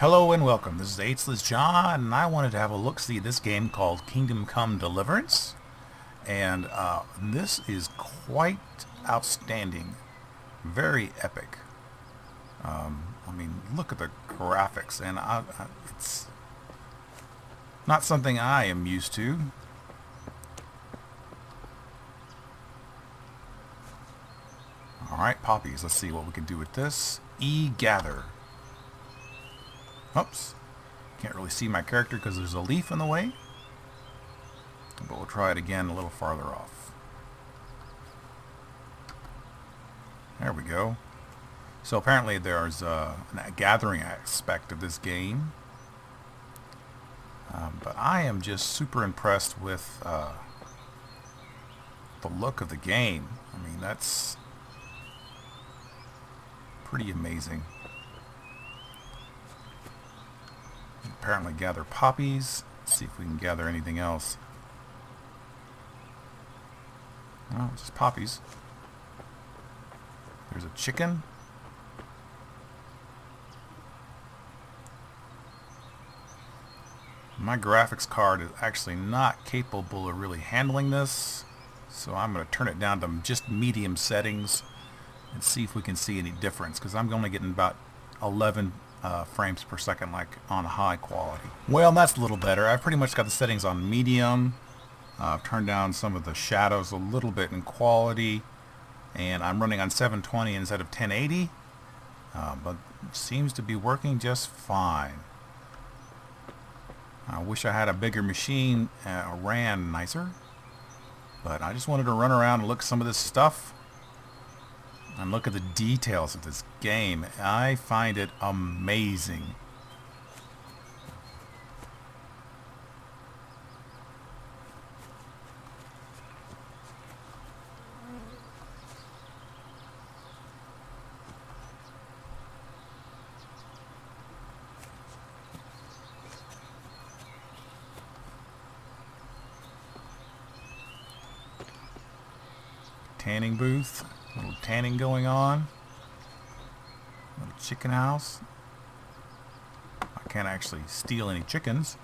Hello and welcome. This is HLessJon, and I wanted to have a look-see at this game called Kingdom Come Deliverance. And this is quite outstanding. Very epic. I mean, look at the graphics, and it's not something I am used to. Alright, poppies. Let's see what we can do with this. Gather. Oops. Can't really see my character because there's a leaf in the way. But we'll try it again a little farther off. There we go. So apparently there's a gathering aspect of this game. But I am just super impressed with the look of the game. I mean, that's pretty amazing. Apparently gather poppies. Let's see if we can gather anything else. Oh, it's just poppies. There's a chicken. My graphics card is actually not capable of really handling this, so I'm going to turn it down to just medium settings and see if we can see any difference, because I'm only getting about 11 frames per second, like on high quality. Well, that's a little better. I've pretty much got the settings on medium. I've turned down some of the shadows a little bit in quality, and I'm running on 720 instead of 1080, but it seems to be working just fine. I wish I had a bigger machine, ran nicer, but I just wanted to run around and look at some of this stuff and look at the details of this game. I find it amazing. Tanning booth, a little tanning going on. Little chicken house. I can't actually steal any chickens.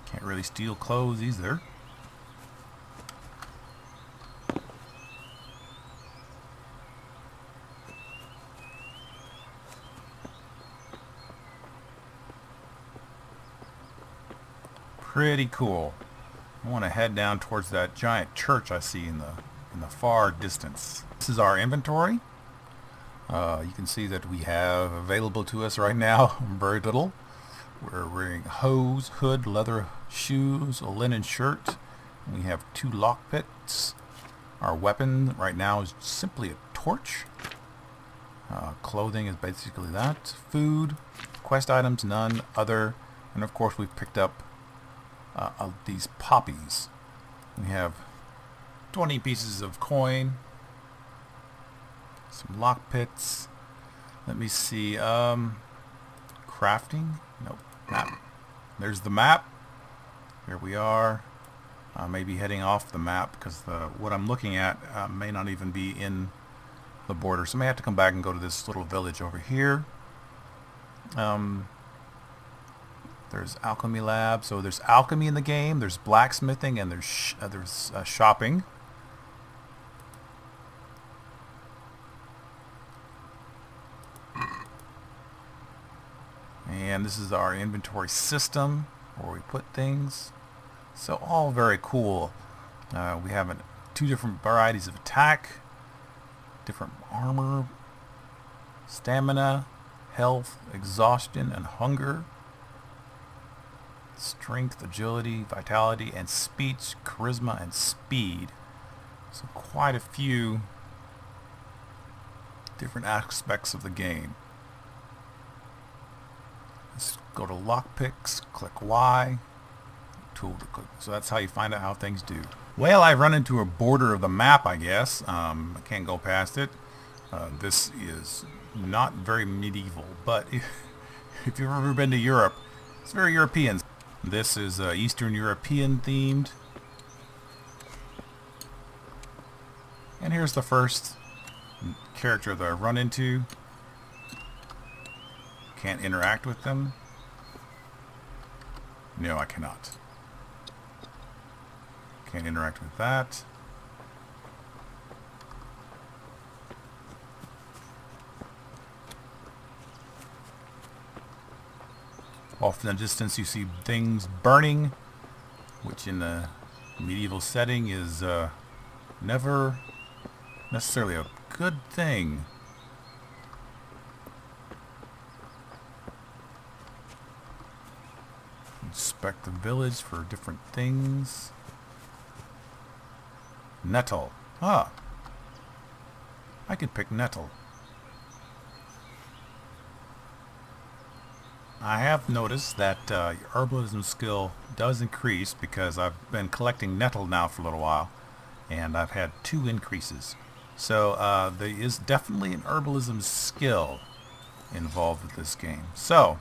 Can't really steal clothes either. Pretty cool. I want to head down towards that giant church I see in the far distance. This is our inventory. You can see that we have available to us right now very little. We're wearing hose, hood, leather shoes, a linen shirt. We have 2 lockpicks. Our weapon right now is simply a torch. Clothing is basically that. Food, quest items, none, other, and of course we've picked up of these poppies. We have 20 pieces of coin, some lock pits. Let me see, crafting. Nope. Map. There's the map. Here we are. Maybe heading off the map because what I'm looking at may not even be in the border, so I may have to come back and go to this little village over here. There's alchemy lab, so there's alchemy in the game, there's blacksmithing, and there's shopping. And this is our inventory system where we put things. So all very cool. We have 2 different varieties of attack, different armor, stamina, health, exhaustion, and hunger. Strength, agility, vitality, and speech, charisma, and speed. So quite a few different aspects of the game. Let's go to lockpicks, click Y, tool to click. So that's how you find out how things do. Well, I've run into a border of the map, I guess. I can't go past it. This is not very medieval, but if you've ever been to Europe, it's very European. This is Eastern European themed. here's the first character that I run into. Can't interact with them. No, I cannot. Can't interact with that. Off in the distance you see things burning, which in the medieval setting is never necessarily a good thing. Inspect the village for different things. Nettle. Ah. I can pick nettle. I have noticed that your herbalism skill does increase because I've been collecting nettle now for a little while, and I've had 2 increases. So there is definitely an herbalism skill involved with this game. So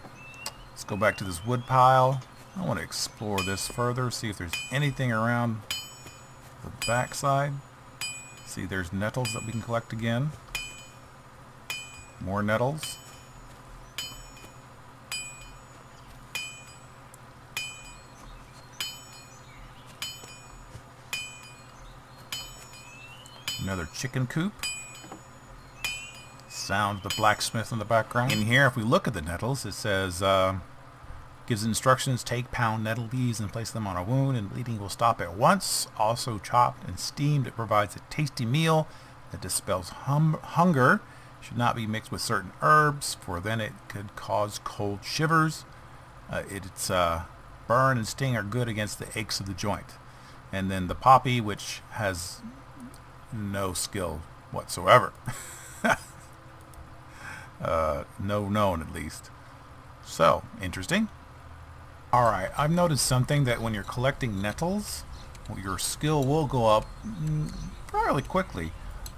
let's go back to this wood pile. I want to explore this further, see if there's anything around the backside. See, there's nettles that we can collect again. More nettles. Another chicken coop. Sound of the blacksmith in the background. In here, if we look at the nettles, it says, gives instructions, take pound nettle leaves and place them on a wound and bleeding will stop at once. Also chopped and steamed, it provides a tasty meal that dispels hunger. Should not be mixed with certain herbs, for then it could cause cold shivers. Its burn and sting are good against the aches of the joint. And then the poppy, which has no skill whatsoever. No known, at least. So, interesting. Alright, I've noticed something, that when you're collecting nettles, your skill will go up fairly quickly.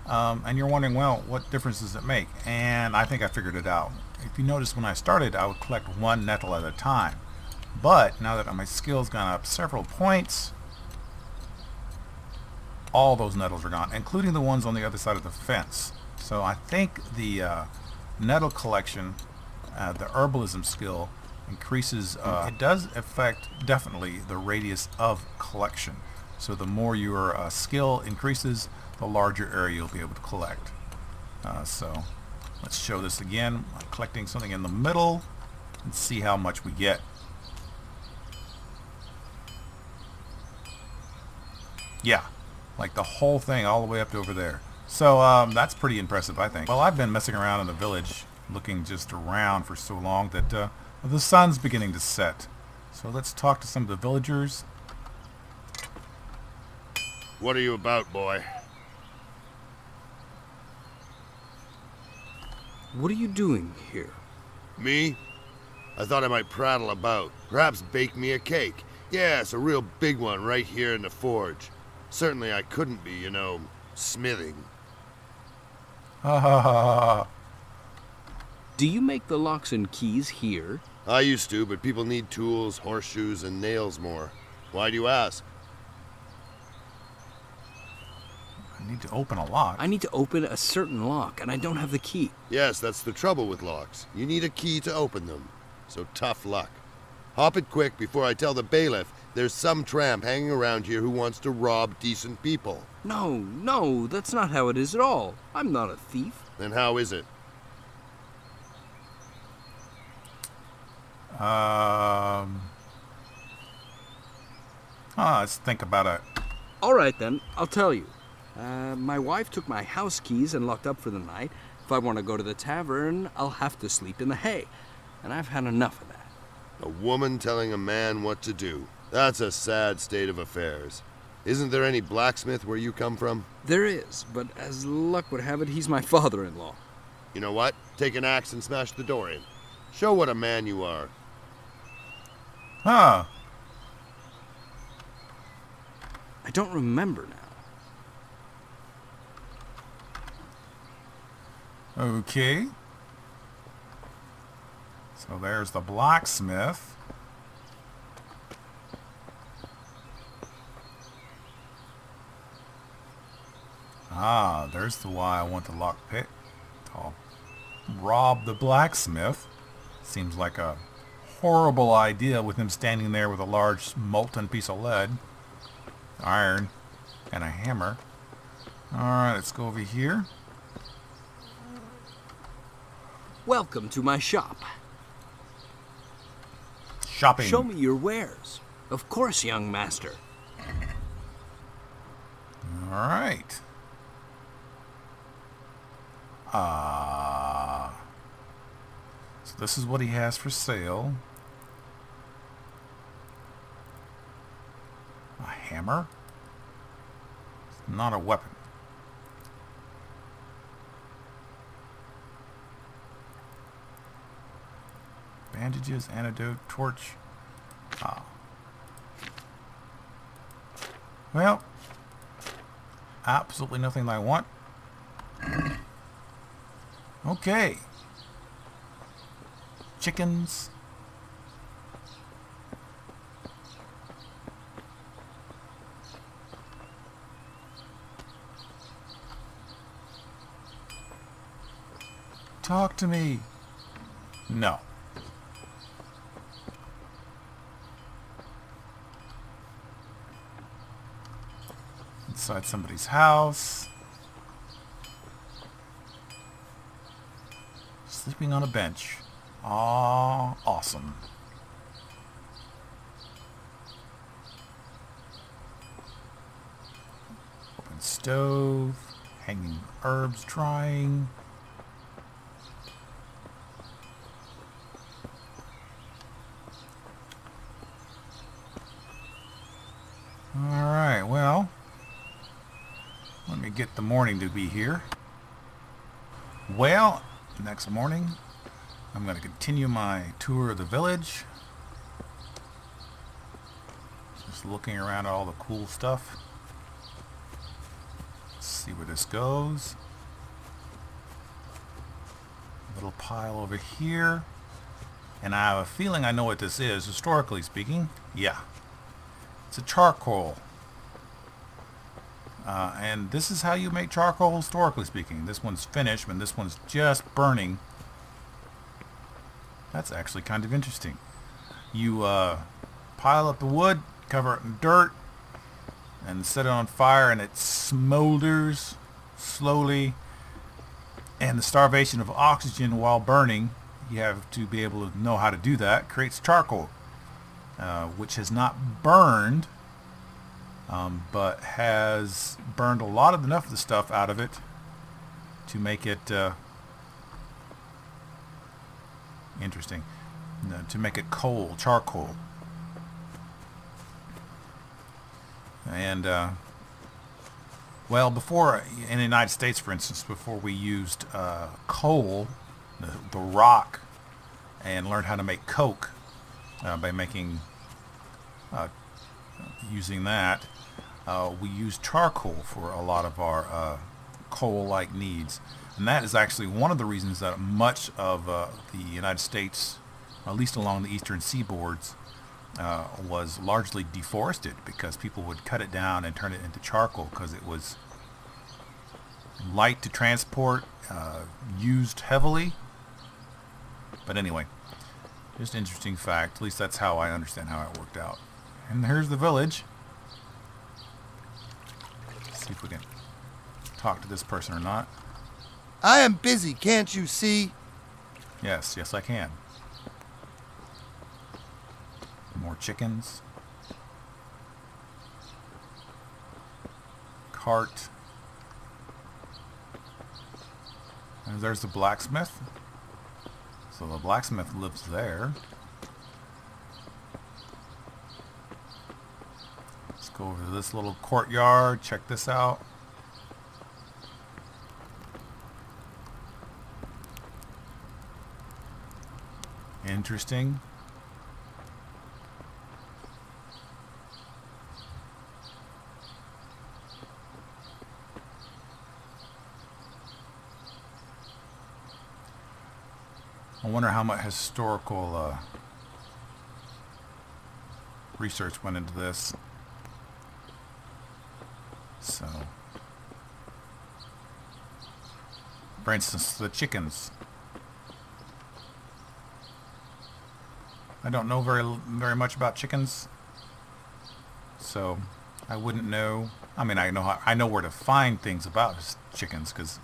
And you're wondering, well, what difference does it make? And I think I figured it out. If you notice, when I started, I would collect 1 nettle at a time. But now that my skill's gone up several points, all those nettles are gone, including the ones on the other side of the fence. So I think the nettle collection, the herbalism skill, increases. It does affect definitely the radius of collection. So the more your skill increases, the larger area you'll be able to collect. So let's show this again. I'm collecting something in the middle and see how much we get. Yeah, like the whole thing all the way up to over there. So that's pretty impressive, I think. Well, I've been messing around in the village, looking just around for so long that the sun's beginning to set. So let's talk to some of the villagers. What are you about, boy? What are you doing here? Me? I thought I might prattle about. Perhaps bake me a cake. Yes, a real big one right here in the forge. Certainly I couldn't be, you know, smithing. Ha ha ha ha. Do you make the locks and keys here? I used to, but people need tools, horseshoes, and nails more. Why do you ask? I need to open a lock. I need to open a certain lock, and I don't have the key. Yes, that's the trouble with locks. You need a key to open them. So tough luck. Hop it quick before I tell the bailiff there's some tramp hanging around here who wants to rob decent people. No, that's not how it is at all. I'm not a thief. Then how is it? Let's think about it. All right, then, I'll tell you. My wife took my house keys and locked up for the night. If I want to go to the tavern, I'll have to sleep in the hay. And I've had enough of that. A woman telling a man what to do. That's a sad state of affairs. Isn't there any blacksmith where you come from? There is, but as luck would have it, he's my father-in-law. You know what? Take an axe and smash the door in. Show what a man you are. Huh. I don't remember now. Okay. So there's the blacksmith. Ah, there's the why I want the lockpick. I'll rob the blacksmith. Seems like a horrible idea with him standing there with a large molten piece of lead, iron, and a hammer. Alright, let's go over here. Welcome to my shop. Shopping. Show me your wares. Of course, young master. Alright. So this is what he has for sale. A hammer? It's not a weapon. Bandages, antidote, torch. Ah. Well, absolutely nothing I want. Okay. Chickens. Talk to me. No. Inside somebody's house. Sleeping on a bench. Aw, awesome. Open stove. Hanging herbs drying. Alright, well, let me get the morning to be here. Well, next morning, I'm going to continue my tour of the village. Just looking around at all the cool stuff. Let's see where this goes. Little pile over here. And I have a feeling I know what this is, historically speaking. Yeah. It's a charcoal. And this is how you make charcoal, historically speaking. This one's finished, and this one's just burning. That's actually kind of interesting. You pile up the wood, cover it in dirt, and set it on fire, and it smolders slowly. And the starvation of oxygen while burning, you have to be able to know how to do that, creates charcoal, which has not burned, but has burned enough of the stuff out of it to make it interesting, to make it charcoal. And well, before, in the United States, for instance, before we used coal, the rock, and learned how to make coke by making using that, we used charcoal for a lot of our coal-like needs. And that is actually one of the reasons that much of the United States, at least along the eastern seaboards, was largely deforested, because people would cut it down and turn it into charcoal because it was light to transport, used heavily. But anyway, just an interesting fact. At least that's how I understand how it worked out. And here's the village. Let's see if we can talk to this person or not. I am busy, can't you see? Yes, I can. More chickens. Cart. And there's the blacksmith. So the blacksmith lives there. Let's go over to this little courtyard. Check this out. Interesting. I wonder how much historical research went into this. So, For instance, the chickens. I don't know very much about chickens, so I wouldn't know. I mean, I know where to find things about chickens because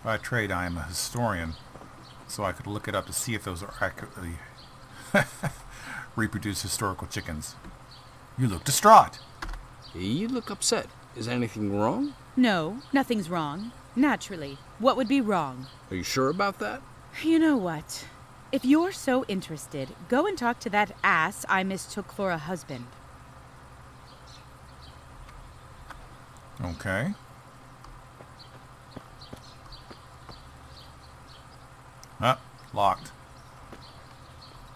by trade I am a historian, so I could look it up to see if those are accurately reproduced historical chickens. You look distraught. You look upset. Is anything wrong? No, nothing's wrong. Naturally. What would be wrong? Are you sure about that? You know what? If you're so interested, go and talk to that ass I mistook for a husband. Okay. Locked.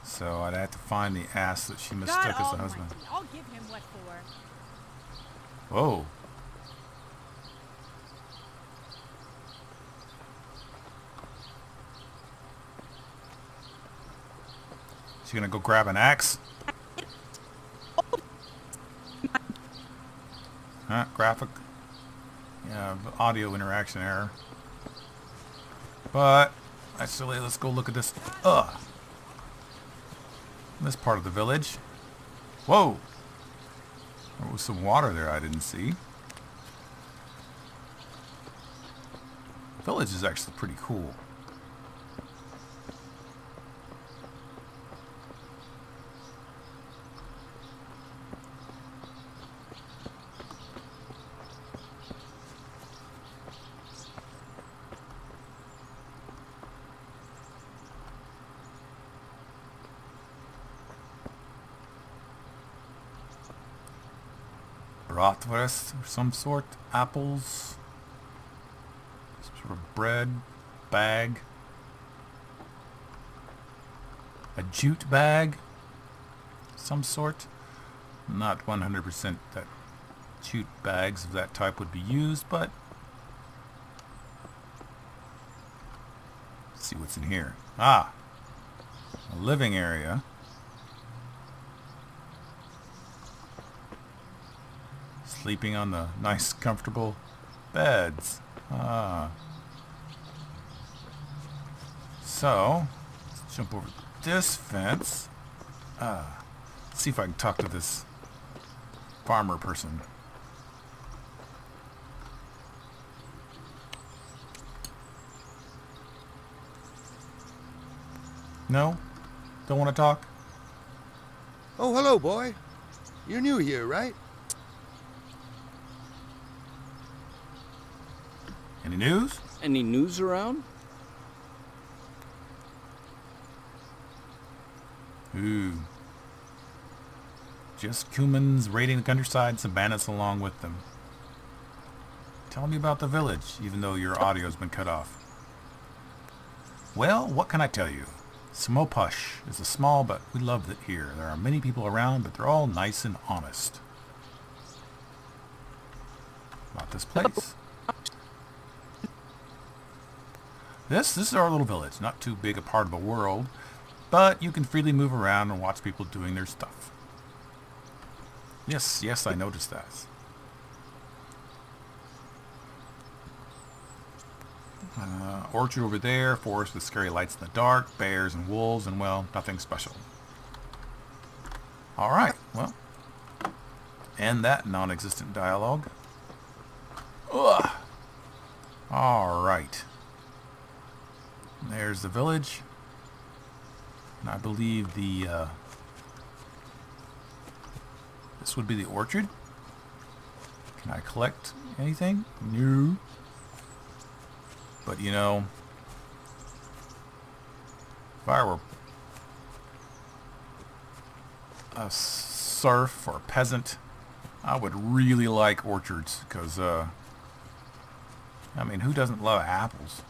So I'd have to find the ass that she mistook as a husband. I'll give him what for. Whoa. She gonna go grab an axe? Graphic. Yeah, audio interaction error. But actually, let's go look at this. This part of the village. Whoa! There was some water there I didn't see. The village is actually pretty cool. Bratwurst or some sort, apples, some sort of bread, bag, a jute bag, some sort. Not 100% that jute bags of that type would be used, but let's see what's in here. A living area. Sleeping on the nice, comfortable beds. So, let's jump over this fence. Let's see if I can talk to this farmer person. No? Don't want to talk? Oh, hello, boy. You're new here, right? Any news? Any news around? Ooh. Just Cumans raiding the countryside and some bandits along with them. Tell me about the village, even though your audio's been cut off. Well, what can I tell you? Smopush is a small, but we love it here. There are many people around, but they're all nice and honest. About this place. This is our little village. Not too big a part of the world, but you can freely move around and watch people doing their stuff. Yes, I noticed that. Orchard over there, forest with scary lights in the dark, bears and wolves, and well, nothing special. Alright, well, end that non-existent dialogue. Ugh. Alright. There's the village. And I believe the, this would be the orchard. Can I collect anything? No. But you know, if I were a serf or a peasant, I would really like orchards because, I mean, who doesn't love apples?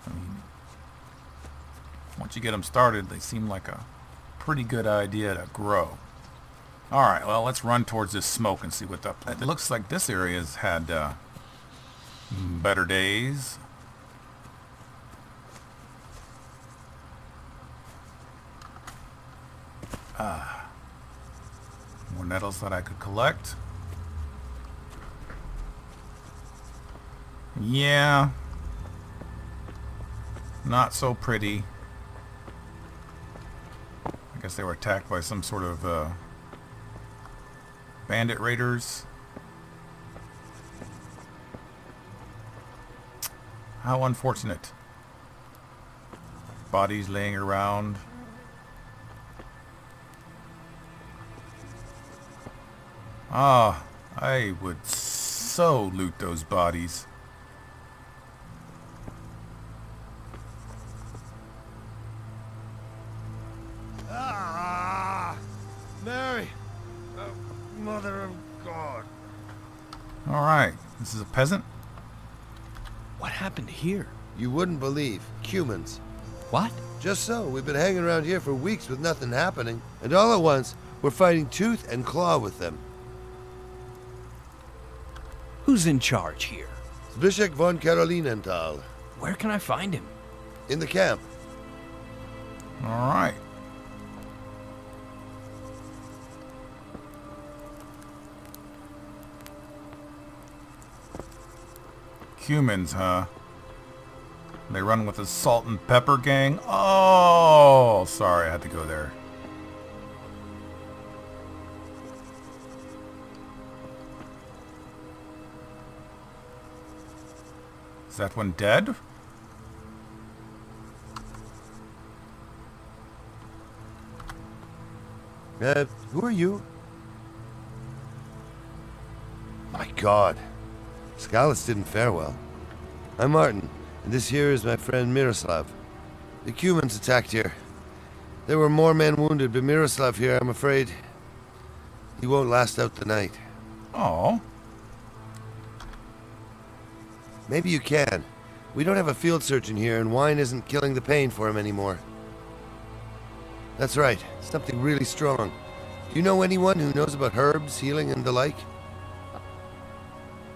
I mean, once you get them started, they seem like a pretty good idea to grow. Alright, well, let's run towards this smoke and see what's up. It looks like this area's had better days. More nettles that I could collect. Yeah. Not so pretty. I guess they were attacked by some sort of bandit raiders. How unfortunate. Bodies laying around. Ah, I would so loot those bodies. Ah! Mary! Mother of God. Alright, this is a peasant. What happened here? You wouldn't believe. Humans. What? Just so. We've been hanging around here for weeks with nothing happening. And all at once, we're fighting tooth and claw with them. Who's in charge here? Zbyszek von Karolinenthal. Where can I find him? In the camp. Alright. Humans, huh? They run with the salt and pepper gang? Oh, sorry, I had to go there. Is that one dead? Who are you? My God. Skalis didn't fare well. I'm Martin, and this here is my friend Miroslav. The Cumans attacked here. There were more men wounded, but Miroslav here, I'm afraid, he won't last out the night. Oh. Maybe you can. We don't have a field surgeon here, and wine isn't killing the pain for him anymore. That's right, something really strong. Do you know anyone who knows about herbs, healing, and the like?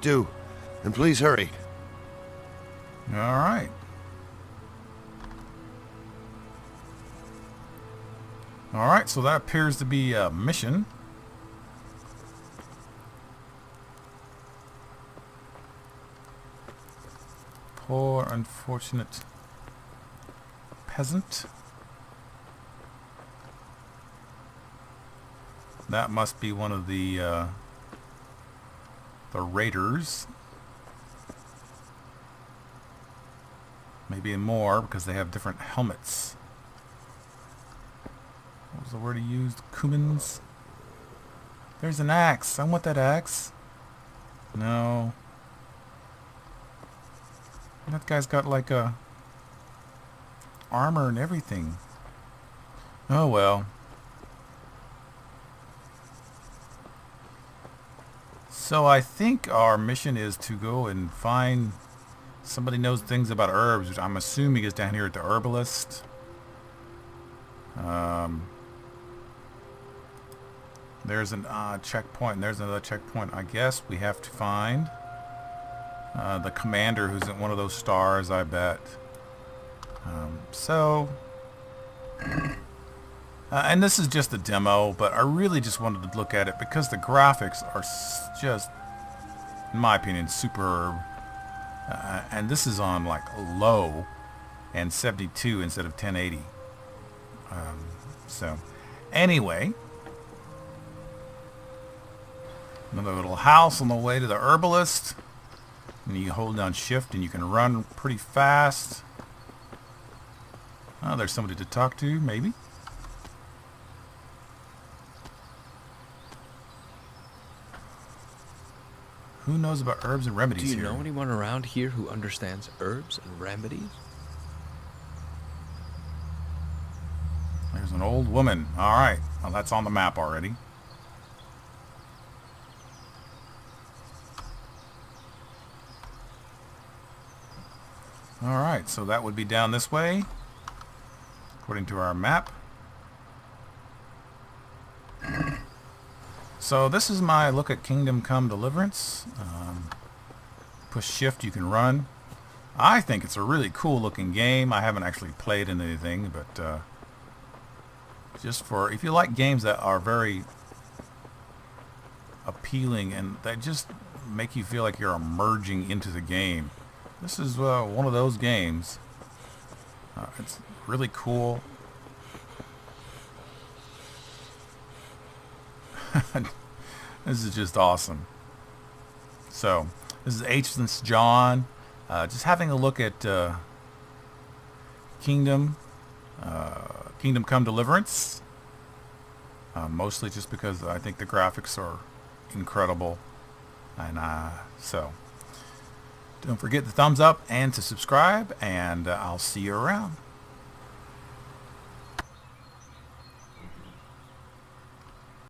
Do. And please hurry. Alright. Alright, so that appears to be a mission. Poor, unfortunate peasant. That must be one of the raiders. Maybe more, because they have different helmets. What was the word he used? Cumans? There's an axe. I want that axe. No. That guy's got like a armor and everything. Oh well. So I think our mission is to go and find somebody knows things about herbs, which I'm assuming is down here at the herbalist. There's an checkpoint. There's another checkpoint. I guess we have to find the commander who's in one of those stars, I bet. And this is just a demo, but I really just wanted to look at it because the graphics are just, in my opinion, superb. And this is on like low and 72 instead of 1080. So anyway, another little house on the way to the herbalist. And you hold down shift and you can run pretty fast. Oh, there's somebody to talk to, maybe. Who knows about herbs and remedies here? Do you know anyone around here who understands herbs and remedies? There's an old woman. All right. Well, that's on the map already. All right. So that would be down this way, according to our map. So this is my look at Kingdom Come Deliverance. Push shift, you can run. I think it's a really cool looking game. I haven't actually played in anything, but just for, if you like games that are very appealing and that just make you feel like you're emerging into the game, this is one of those games. It's really cool. This is just awesome. So, this is HLessJon. Just having a look at Kingdom Come Deliverance. Mostly just because I think the graphics are incredible. And so, don't forget the thumbs up and to subscribe, and I'll see you around.